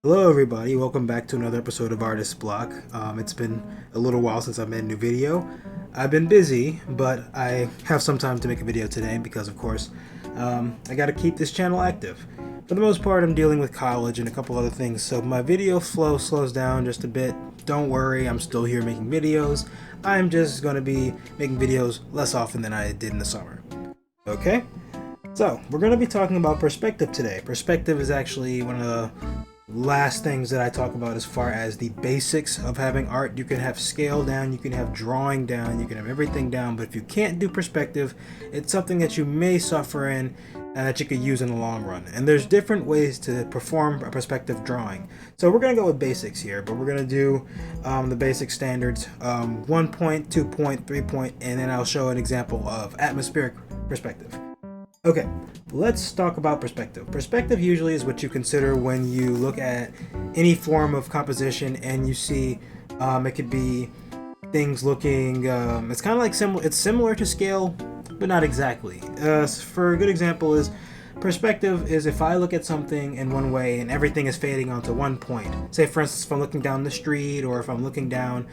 Hello everybody, welcome back to another episode of Artist Block. It's been a little while since I've made a new video. I've been busy, but I have some time to make a video today because of course I gotta keep this channel active. For the most part I'm dealing with college and a couple other things, so my video flow slows down just a bit. Don't worry, I'm still here making videos. I'm just gonna be making videos less often than I did in the summer. Okay? So, we're going to be talking about perspective today. Perspective is actually one of the last things that I talk about as far as the basics of having art. You can have scale down, you can have drawing down, you can have everything down, but if you can't do perspective, it's something that you may suffer in and that you could use in the long run. And there's different ways to perform a perspective drawing. So we're going to go with basics here, but we're going to do the basic standards, 1 point, 2 point, 3 point, and then I'll show an example of atmospheric perspective. Okay, let's talk about perspective. Perspective usually is what you consider when you look at any form of composition and you see it could be things looking, it's kind of like it's similar to scale, but not exactly. For a good example is perspective is if I look at something in one way and everything is fading onto 1 point. Say for instance if I'm looking down the street or if I'm looking down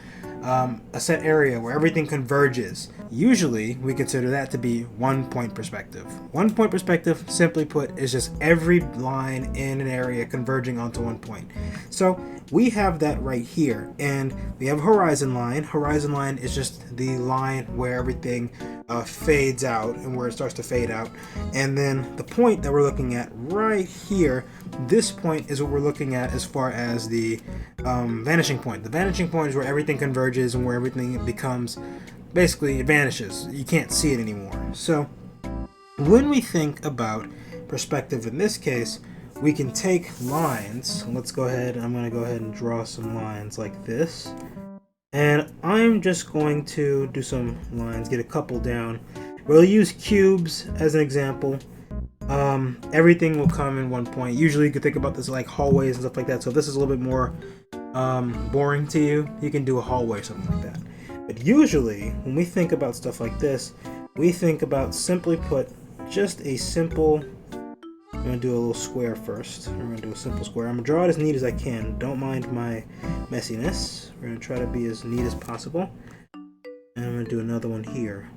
a set area where everything converges. Usually we consider that to be 1 point perspective. 1 point perspective, simply put, is just every line in an area converging onto 1 point. So we have that right here, and we have a horizon line. Horizon line is just the line where everything fades out and where it starts to fade out. And then the point that we're looking at right here, this point is what we're looking at as far as the vanishing point. The vanishing point is where everything converges and where everything becomes, basically it vanishes. You can't see it anymore. So when we think about perspective in this case, we can take lines. Let's go ahead, I'm going to go ahead and draw some lines like this. And I'm just going to do some lines, get a couple down. We'll use cubes as an example. Everything will come in 1 point. Usually you could think about this like hallways and stuff like that. So if this is a little bit more boring to you, you can do a hallway or something like that. But usually when we think about stuff like this, we think about, simply put, just a simple, I'm going to do a little square first. We're going to do a simple square. I'm going to draw it as neat as I can. Don't mind my messiness. We're going to try to be as neat as possible. And I'm going to do another one here.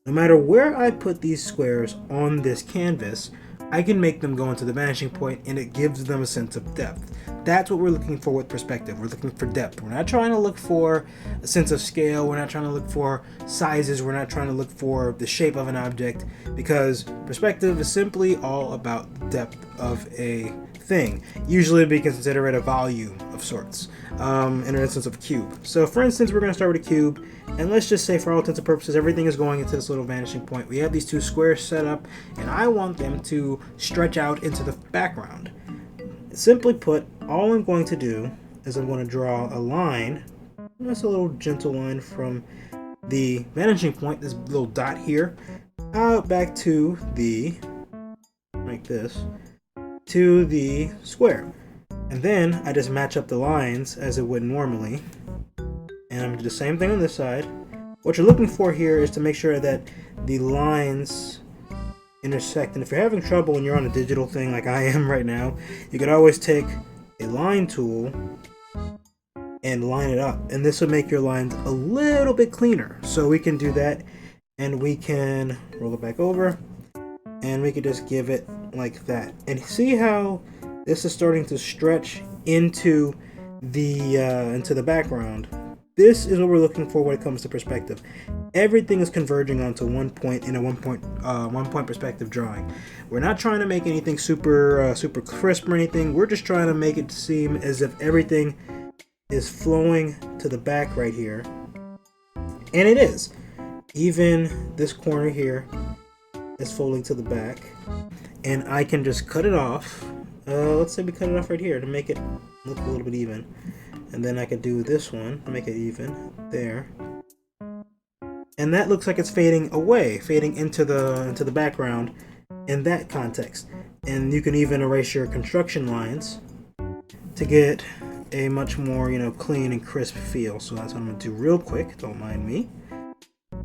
No matter where I put these squares on this canvas, I can make them go into the vanishing point and it gives them a sense of depth. That's what we're looking for with perspective. We're looking for depth. We're not trying to look for a sense of scale. We're not trying to look for sizes. We're not trying to look for the shape of an object, because perspective is simply all about the depth of a thing. Usually we consider it a volume of sorts, in an instance of a cube. So for instance, we're going to start with a cube, and let's just say for all intents and purposes everything is going into this little vanishing point. We have these two squares set up and I want them to stretch out into the background. Simply put, all I'm going to do is I'm going to draw a line, just a little gentle line from the vanishing point, this little dot here, out back to the, like this, to the square. And then I just match up the lines as it would normally. And I'm going to do the same thing on this side. What you're looking for here is to make sure that the lines intersect. And if you're having trouble when you're on a digital thing like I am right now, you could always take a line tool and line it up. And this will make your lines a little bit cleaner. So we can do that, and we can roll it back over, and we could just give it like that. And see how this is starting to stretch into the background. This is what we're looking for when it comes to perspective. Everything is converging onto 1 point in a 1 point perspective drawing. We're not trying to make anything super crisp or anything. We're just trying to make it seem as if everything is flowing to the back right here. And it is. Even this corner here is folding to the back. And I can just cut it off. Let's say we cut it off right here to make it look a little bit even. And then I could do this one to make it even there. And that looks like it's fading away, fading into the background in that context. And you can even erase your construction lines to get a much more, clean and crisp feel. So that's what I'm going to do real quick, don't mind me.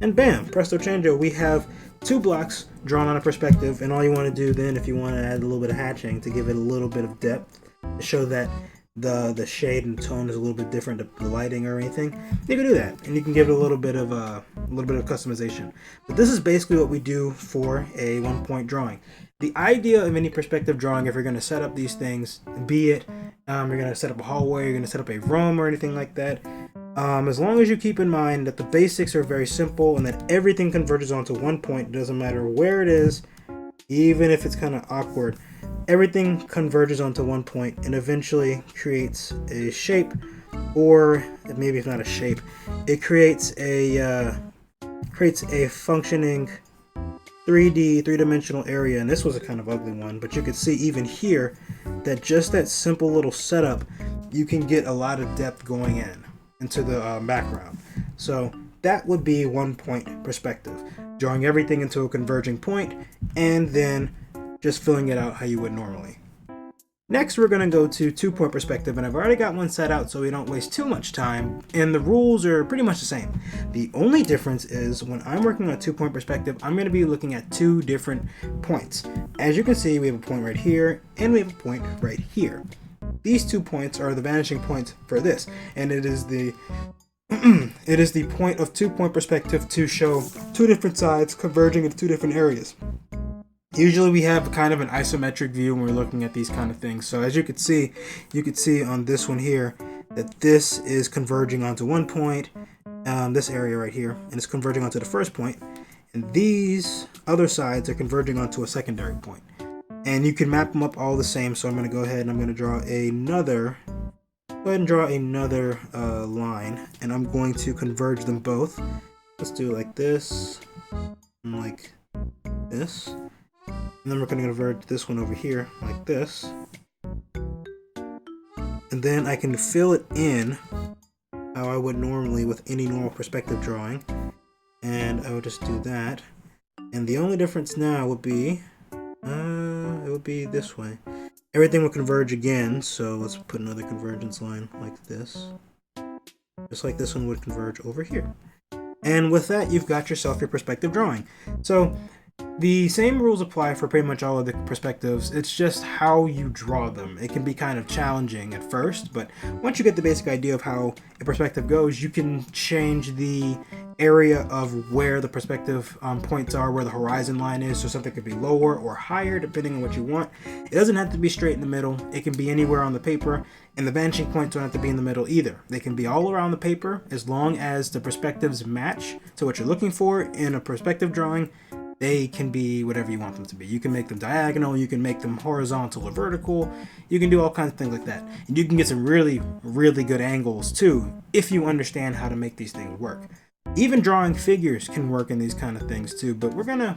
And bam, presto chango, we have 2 blocks drawn on a perspective, and all you want to do then, if you want to add a little bit of hatching to give it a little bit of depth, to show that the shade and tone is a little bit different, the lighting or anything, you can do that, and you can give it a little bit of customization. But this is basically what we do for a 1-point drawing. The idea of any perspective drawing, if you're going to set up these things, be it you're going to set up a hallway, you're going to set up a room or anything like that, as long as you keep in mind that the basics are very simple and that everything converges onto 1 point, it doesn't matter where it is, even if it's kind of awkward, everything converges onto 1 point and eventually creates a shape, or maybe it's not a shape, it creates a functioning 3-dimensional area. And this was a kind of ugly one, but you could see even here that just that simple little setup, you can get a lot of depth going into the background. So that would be 1 point perspective, drawing everything into a converging point and then just filling it out how you would normally. Next, we're going to go to 2-point perspective, and I've already got one set out so we don't waste too much time, and the rules are pretty much the same. The only difference is when I'm working on a 2-point perspective, I'm going to be looking at 2 different points. As you can see, we have a point right here, and we have a point right here. These 2 points are the vanishing points for this, and it is the point of 2-point perspective to show 2 different sides converging into 2 different areas. Usually we have kind of an isometric view when we're looking at these kind of things. So as you could see on this one here that this is converging onto 1 point, this area right here, and it's converging onto the first point, and these other sides are converging onto a secondary point. And you can map them up all the same. So I'm going to go ahead and I'm going to draw another line, and I'm going to converge them both. Let's do it like this and like this. And then we're going to convert this one over here like this. And then I can fill it in how I would normally with any normal perspective drawing. And I would just do that. And the only difference now would be, it would be this way. Everything will converge again, so let's put another convergence line like this. Just like this one would converge over here. And with that, you've got yourself your perspective drawing. So the same rules apply for pretty much all of the perspectives. It's just how you draw them. It can be kind of challenging at first, but once you get the basic idea of how a perspective goes, you can change the area of where the perspective points are, where the horizon line is, so something could be lower or higher depending on what you want. It doesn't have to be straight in the middle. It can be anywhere on the paper, and the vanishing points don't have to be in the middle either. They can be all around the paper as long as the perspectives match to what you're looking for in a perspective drawing. They can be whatever you want them to be. You can make them diagonal, you can make them horizontal or vertical, you can do all kinds of things like that. And you can get some really, really good angles too, if you understand how to make these things work. Even drawing figures can work in these kind of things too, but we're gonna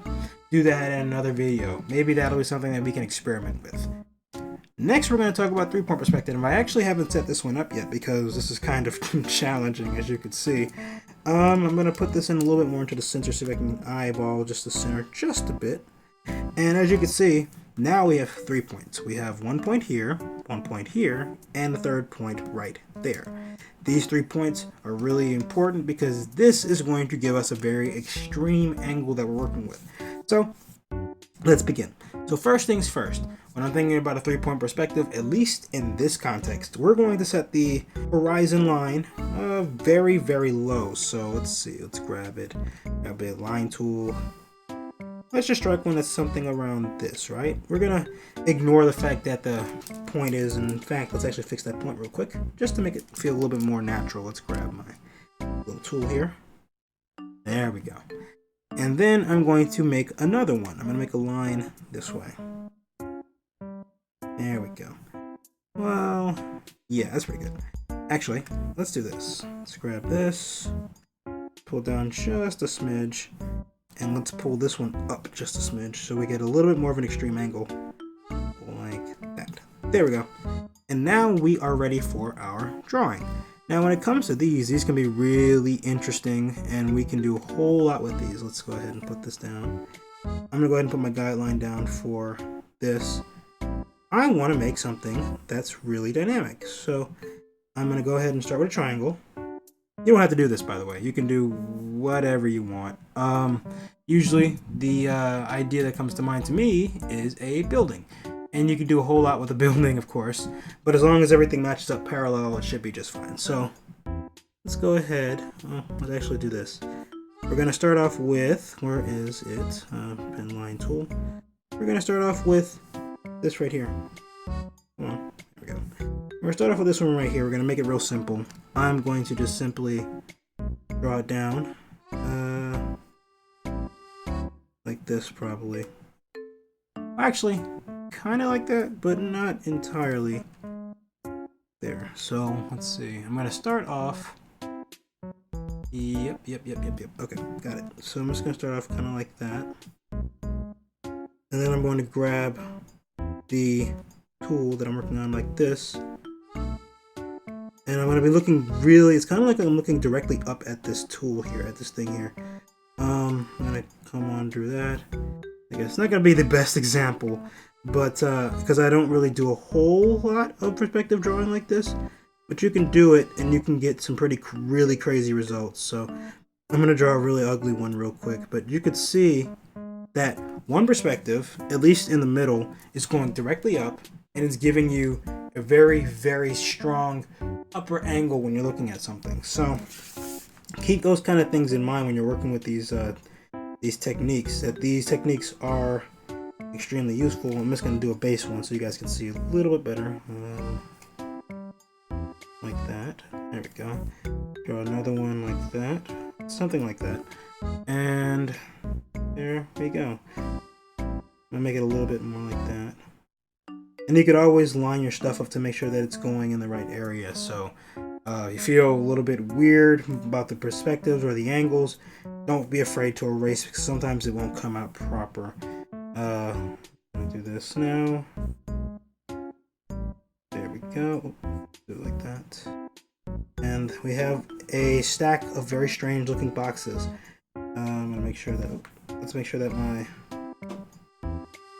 do that in another video. Maybe that'll be something that we can experiment with. Next, we're going to talk about 3-point perspective. And I actually haven't set this one up yet because this is kind of challenging, as you can see. I'm going to put this in a little bit more into the center so I can eyeball just the center just a bit. And as you can see, now we have 3 points. We have 1 point here, 1 point here, and a 3rd point right there. These 3 points are really important because this is going to give us a very extreme angle that we're working with. So let's begin. So first things first, when I'm thinking about a 3-point perspective, at least in this context, we're going to set the horizon line very, very low. So let's see, let's grab a line tool. Let's just strike one that's something around this, right? We're gonna ignore the fact that the point is, in fact, let's actually fix that point real quick, just to make it feel a little bit more natural. Let's grab my little tool here. There we go. And then I'm going to make another one. I'm going to make a line this way. There we go. Well, yeah, that's pretty good. Actually, let's do this. Let's grab this, pull down just a smidge, and let's pull this one up just a smidge so we get a little bit more of an extreme angle. Like that. There we go. And now we are ready for our drawing. Now when it comes to these can be really interesting, and we can do a whole lot with these. Let's go ahead and put this down. I'm going to go ahead and put my guideline down for this. I want to make something that's really dynamic. So I'm going to go ahead and start with a triangle. You don't have to do this, by the way. You can do whatever you want. Usually the idea that comes to mind to me is a building. and you can do a whole lot with the building, of course, but as long as everything matches up parallel, it should be just fine. So let's go ahead, let's actually do this. We're going to start off with, where is it? Pen line tool. We're going to start off with this right here. Come on, there we go. We're going to start off with this one right here. We're going to make it real simple. I'm going to just simply draw it down. Like this, probably. Actually, kind of like that, but not entirely. There. So, let's see. I'm going to start off. Yep. Okay, got it. So I'm just going to start off kind of like that. And then I'm going to grab the tool that I'm working on like this. And I'm going to be looking really, it's kind of like I'm looking directly up at this tool here, at this thing here. I'm going to come on through that. I guess it's not going to be the best example, but because I don't really do a whole lot of perspective drawing like this, but you can do it and you can get some really crazy results. So I'm going to draw a really ugly one real quick, but you could see that one perspective, at least in the middle, is going directly up and it's giving you a very strong upper angle when you're looking at something. So keep those kind of things in mind when you're working with these techniques, that these techniques are extremely useful. I'm just going to do a base one so you guys can see a little bit better. Like that. There we go. Draw another one like that. Something like that. And there we go. I'm going to make it a little bit more like that. And you could always line your stuff up to make sure that it's going in the right area. So you feel a little bit weird about the perspectives or the angles, don't be afraid to erase because sometimes it won't come out proper. I'm gonna do this now. There we go. Do it like that. And we have a stack of very strange looking boxes. I'm gonna make sure that, let's make sure that my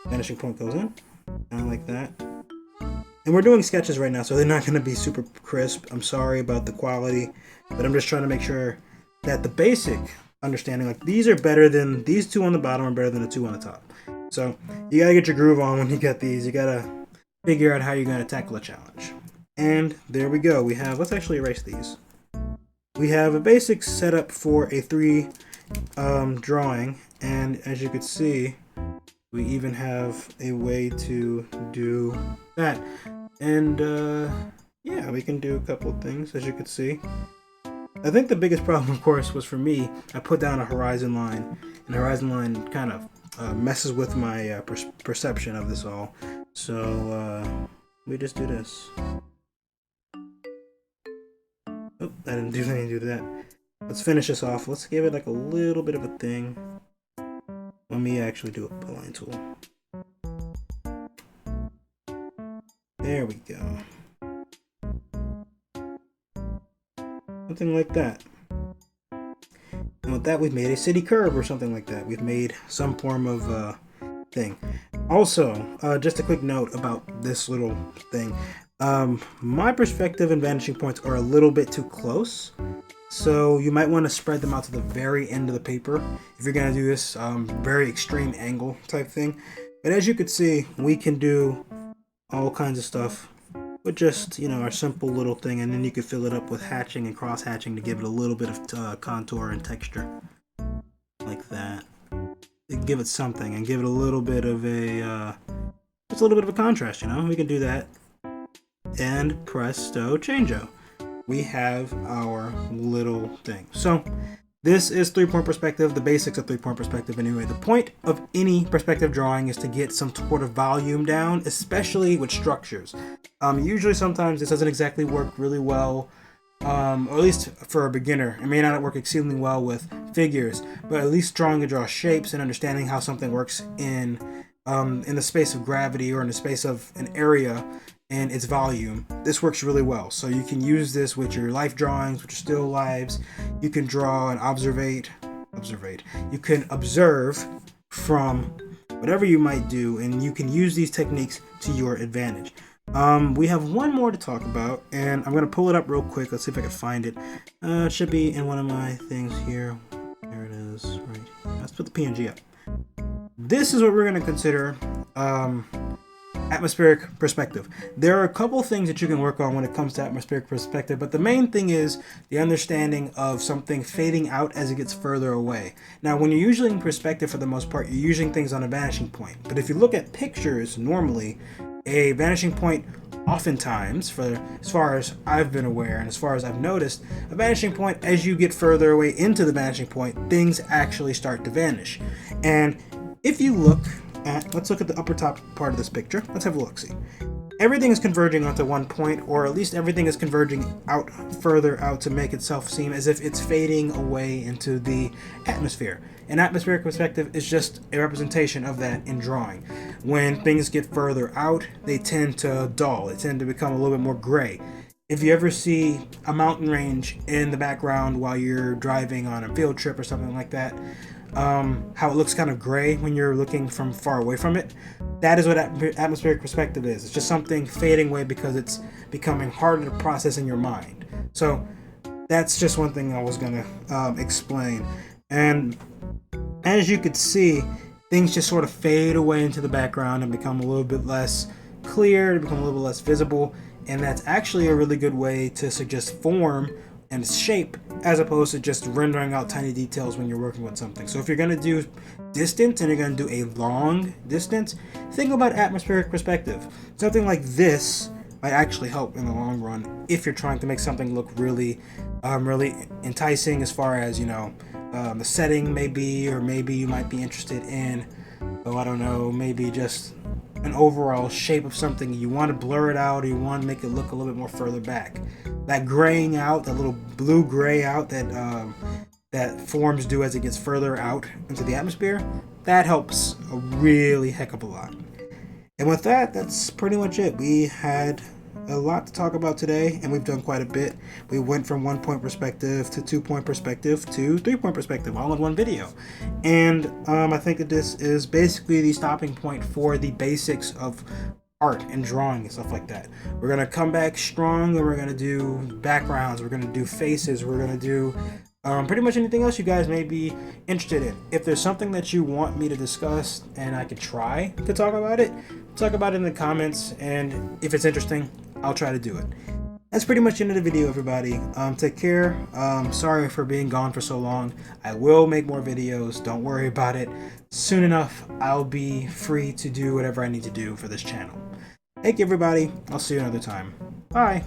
vanishing point goes in. Kind of like that. And we're doing sketches right now, so they're not going to be super crisp. I'm sorry about the quality, but I'm just trying to make sure that the basic understanding, like these are better than, these two on the bottom are better than the two on the top. So you got to get your groove on when you get these. You got to figure out how you're going to tackle a challenge. And there we go. We have, let's actually erase these. We have a basic setup for a 3 drawing, and as you could see, we even have a way to do that. And yeah, we can do a couple of things, as you could see. I think the biggest problem, of course, was for me, I put down a horizon line, and the horizon line kind of messes with my perception of this all. So we just do this. Oh, I didn't do that. Let's finish this off. Let's give it like a little bit of a thing. Let me actually do a line tool. There we go. Something like that. And with that, we've made a city curve or something like that. We've made some form of thing. Also, just a quick note about this little thing. My perspective and vanishing points are a little bit too close. So you might want to spread them out to the very end of the paper if you're going to do this very extreme angle type thing. But as you can see, we can do all kinds of stuff with just, you know, our simple little thing, and then you can fill it up with hatching and cross hatching to give it a little bit of contour and texture like that. Give it something and give it a little bit of a just a little bit of a contrast, you know. We can do that, and presto changeo, we have our little thing. So this is 3-point perspective, the basics of 3-point perspective anyway. The point of any perspective drawing is to get some sort of volume down, especially with structures. Usually sometimes this doesn't exactly work really well, or at least for a beginner. It may not work exceedingly well with figures, but at least trying to draw shapes and understanding how something works in the space of gravity or in the space of an area and its volume, this works really well. So you can use this with your life drawings, with your still lives. You can draw and observate. You can observe from whatever you might do, and you can use these techniques to your advantage. We have one more to talk about, and I'm going to pull it up real quick. Let's see if I can find it. It should be in one of my things here. There it is, right here. Let's put the PNG up. This is what we're going to consider Atmospheric perspective. There are a couple things that you can work on when it comes to atmospheric perspective, but the main thing is the understanding of something fading out as it gets further away. Now, when you're using perspective, for the most part, you're using things on a vanishing point. But if you look at pictures, normally, a vanishing point, oftentimes, for as far as I've been aware and as far as I've noticed, a vanishing point, as you get further away into the vanishing point, things actually start to vanish. And if you look let's look at the upper top part of this picture. Let's have a look-see. Everything is converging onto one point, or at least everything is converging out further out to make itself seem as if it's fading away into the atmosphere. An atmospheric perspective is just a representation of that in drawing. When things get further out, they tend to dull. They tend to become a little bit more gray. If you ever see a mountain range in the background while you're driving on a field trip or something like that, how it looks kind of gray when you're looking from far away from it, that is what atmospheric perspective is. It's just something fading away because it's becoming harder to process in your mind. So that's just one thing I was going to explain. And as you could see, things just sort of fade away into the background and become a little bit less clear, become a little bit less visible. And that's actually a really good way to suggest form and shape, as opposed to just rendering out tiny details when you're working with something. So if you're going to do distance and you're going to do a long distance, think about atmospheric perspective. Something like this might actually help in the long run if you're trying to make something look really enticing, as far as, the setting may be, or maybe you might be interested in, I don't know, maybe just an overall shape of something. You want to blur it out, or you want to make it look a little bit more further back. That graying out, that little blue gray out that forms do as it gets further out into the atmosphere, that helps a really heck of a lot. And with that, that's pretty much it. We had a lot to talk about today, and we've done quite a bit. We went from 1-point perspective to 2-point perspective to 3-point perspective, all in one video. And I think that this is basically the stopping point for the basics of art and drawing and stuff like that. We're going to come back strong, and we're going to do backgrounds, we're going to do faces, we're going to do pretty much anything else you guys may be interested in. If there's something that you want me to discuss and I could try to talk about it in the comments, and if it's interesting, I'll try to do it. That's pretty much the end of the video, everybody. Take care. Sorry for being gone for so long. I will make more videos. Don't worry about it. Soon enough, I'll be free to do whatever I need to do for this channel. Thank you, everybody. I'll see you another time. Bye.